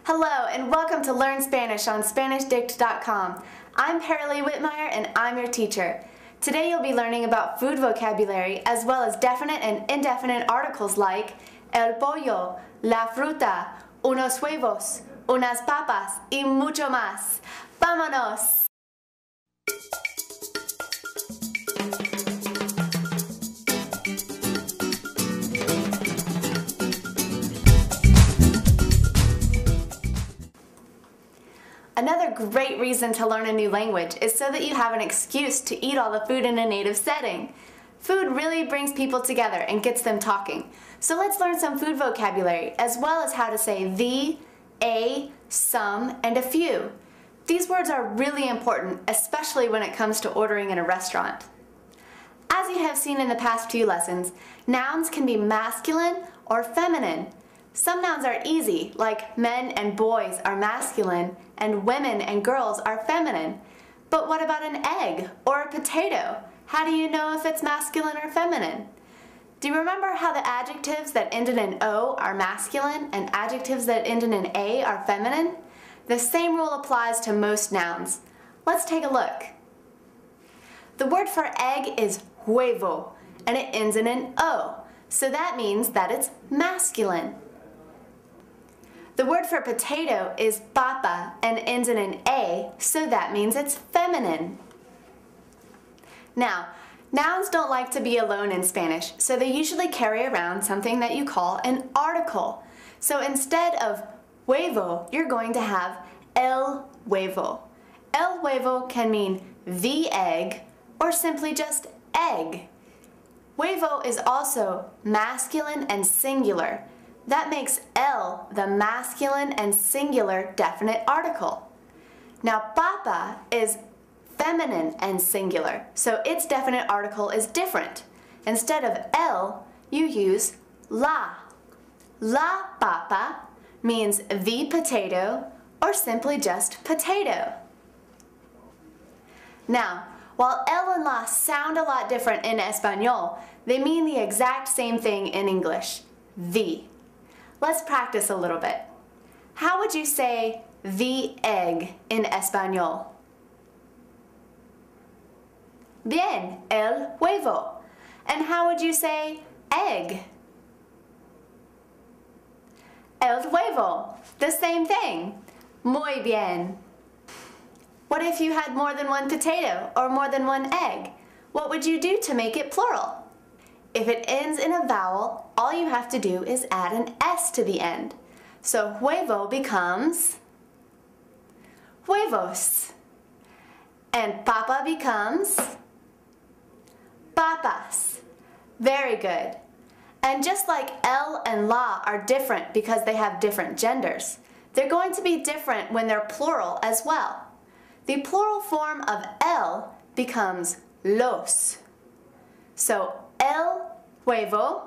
Hello and welcome to Learn Spanish on SpanishDict.com. I'm Paralee Whitmire and I'm your teacher. Today you'll be learning about food vocabulary as well as definite and indefinite articles like el pollo, la fruta, unos huevos, unas papas, y mucho más. ¡Vámonos! Another great reason to learn a new language is so that you have an excuse to eat all the food in a native setting. Food really brings people together and gets them talking. So let's learn some food vocabulary as well as how to say the, a, some, and a few. These words are really important, especially when it comes to ordering in a restaurant. As you have seen in the past few lessons, nouns can be masculine or feminine. Some nouns are easy, like men and boys are masculine, and women and girls are feminine. But what about an egg or a potato? How do you know if it's masculine or feminine? Do you remember how the adjectives that end in an O are masculine and adjectives that end in an A are feminine? The same rule applies to most nouns. Let's take a look. The word for egg is huevo, and it ends in an O, so that means that it's masculine. The word for potato is papa and ends in an A, so that means it's feminine. Now, nouns don't like to be alone in Spanish, so they usually carry around something that you call an article. So instead of huevo, you're going to have el huevo. El huevo can mean the egg or simply just egg. Huevo is also masculine and singular. That makes el the masculine and singular definite article. Now papa is feminine and singular, so its definite article is different. Instead of el, you use la. La papa means the potato or simply just potato. Now, while el and la sound a lot different in Espanol, they mean the exact same thing in English, the. Let's practice a little bit. How would you say the egg in Espanol? Bien, el huevo. And how would you say egg? El huevo. The same thing. Muy bien. What if you had more than one potato or more than one egg? What would you do to make it plural? If it ends in a vowel, all you have to do is add an S to the end. So huevo becomes huevos. And papa becomes papas. Very good. And just like el and la are different because they have different genders, they're going to be different when they're plural as well. The plural form of el becomes los. So el huevo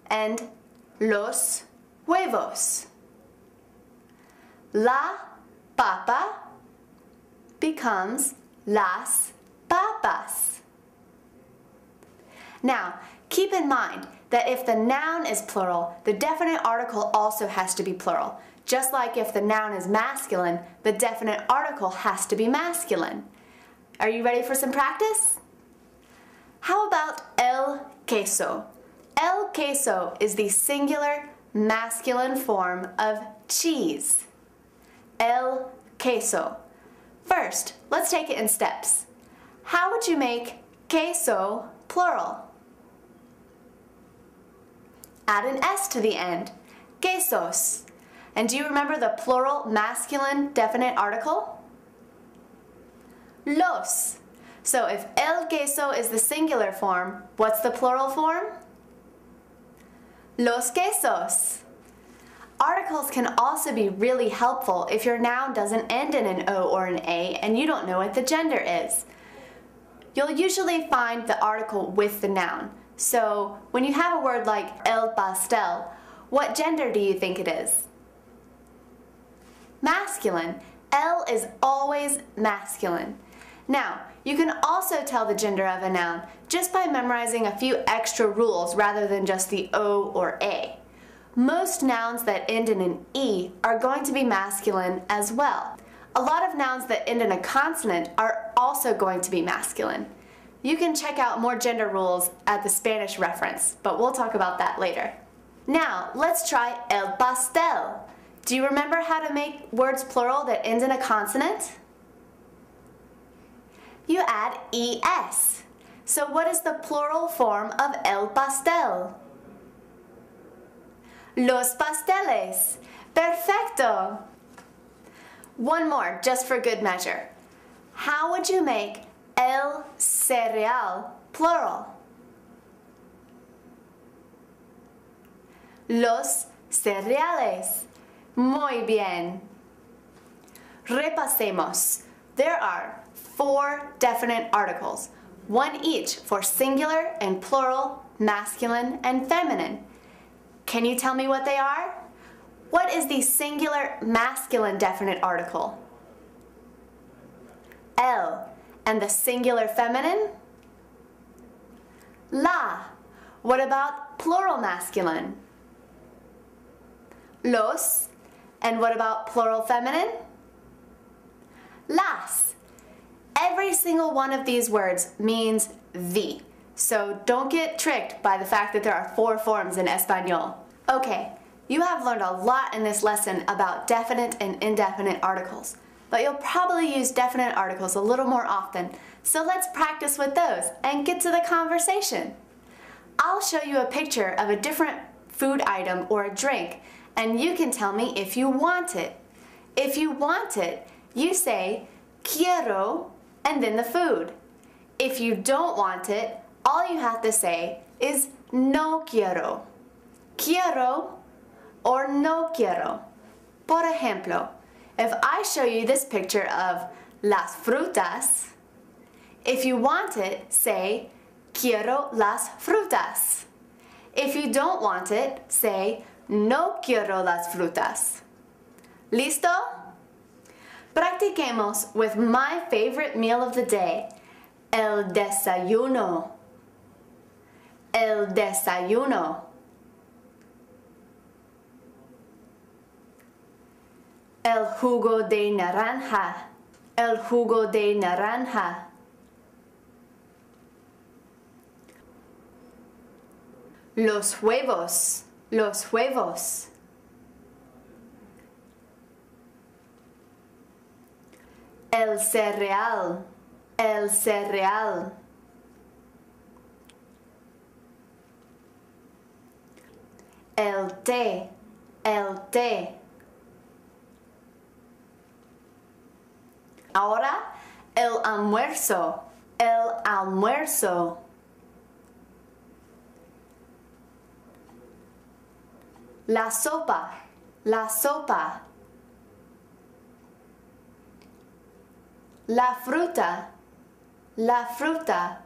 and los huevos. La papa becomes las papas. Now, keep in mind that if the noun is plural, the definite article also has to be plural. Just like if the noun is masculine, the definite article has to be masculine. Are you ready for some practice? How about el queso? El queso is the singular masculine form of cheese. El queso. First, let's take it in steps. How would you make queso plural? Add an S to the end. Quesos. And do you remember the plural masculine definite article? Los. So if el queso is the singular form, what's the plural form? Los quesos. Articles can also be really helpful if your noun doesn't end in an O or an A and you don't know what the gender is. You'll usually find the article with the noun. So when you have a word like el pastel, what gender do you think it is? Masculine. El is always masculine. Now, you can also tell the gender of a noun just by memorizing a few extra rules rather than just the O or A. Most nouns that end in an E are going to be masculine as well. A lot of nouns that end in a consonant are also going to be masculine. You can check out more gender rules at the Spanish reference, but we'll talk about that later. Now, let's try el pastel. Do you remember how to make words plural that end in a consonant? You add es. So what is the plural form of el pastel? Los pasteles. Perfecto. One more, just for good measure. How would you make el cereal plural? Los cereales. Muy bien. Repasemos. There are 4 definite articles, one each for singular and plural, masculine and feminine. Can you tell me what they are? What is the singular masculine definite article? El. And the singular feminine? La. What about plural masculine? Los. And what about plural feminine? Las. Every single one of these words means the. So don't get tricked by the fact that there are 4 forms in Espanol. Okay, you have learned a lot in this lesson about definite and indefinite articles, but you'll probably use definite articles a little more often, so let's practice with those and get to the conversation. I'll show you a picture of a different food item or a drink, and you can tell me if you want it. If you want it, you say, quiero, and then the food. If you don't want it, all you have to say is no quiero. Quiero or no quiero. Por ejemplo, if I show you this picture of las frutas, if you want it, say quiero las frutas. If you don't want it, say no quiero las frutas. ¿Listo? Practiquemos with my favorite meal of the day, el desayuno. El desayuno. El jugo de naranja. El jugo de naranja. Los huevos. Los huevos. El cereal. El cereal. El té. El té. Ahora, el almuerzo. El almuerzo. La sopa. La sopa. La fruta. La fruta.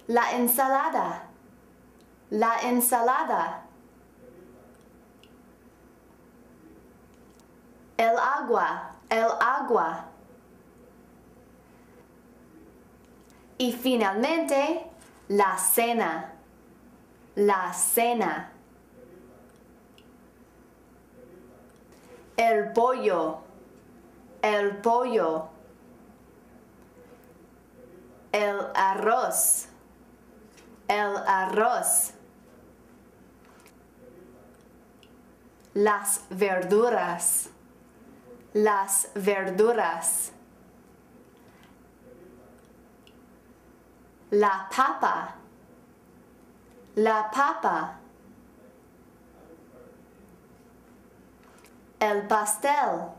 La ensalada. La ensalada. El agua. El agua. Y finalmente, la cena. La cena. El pollo. El pollo. El arroz. El arroz. Las verduras. Las verduras. La papa. La papa. El pastel.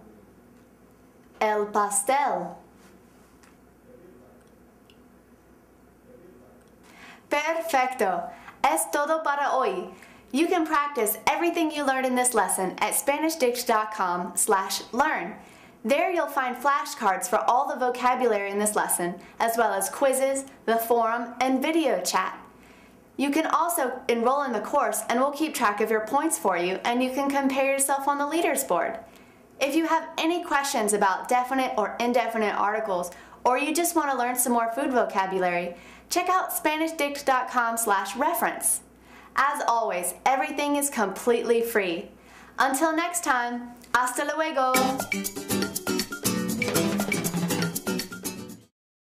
El pastel. Perfecto. Es todo para hoy. You can practice everything you learned in this lesson at SpanishDict.com/learn. There you'll find flashcards for all the vocabulary in this lesson, as well as quizzes, the forum, and video chat. You can also enroll in the course and we'll keep track of your points for you, and you can compare yourself on the leaders board. If you have any questions about definite or indefinite articles, or you just want to learn some more food vocabulary, check out SpanishDict.com/reference. As always, everything is completely free. Until next time, hasta luego!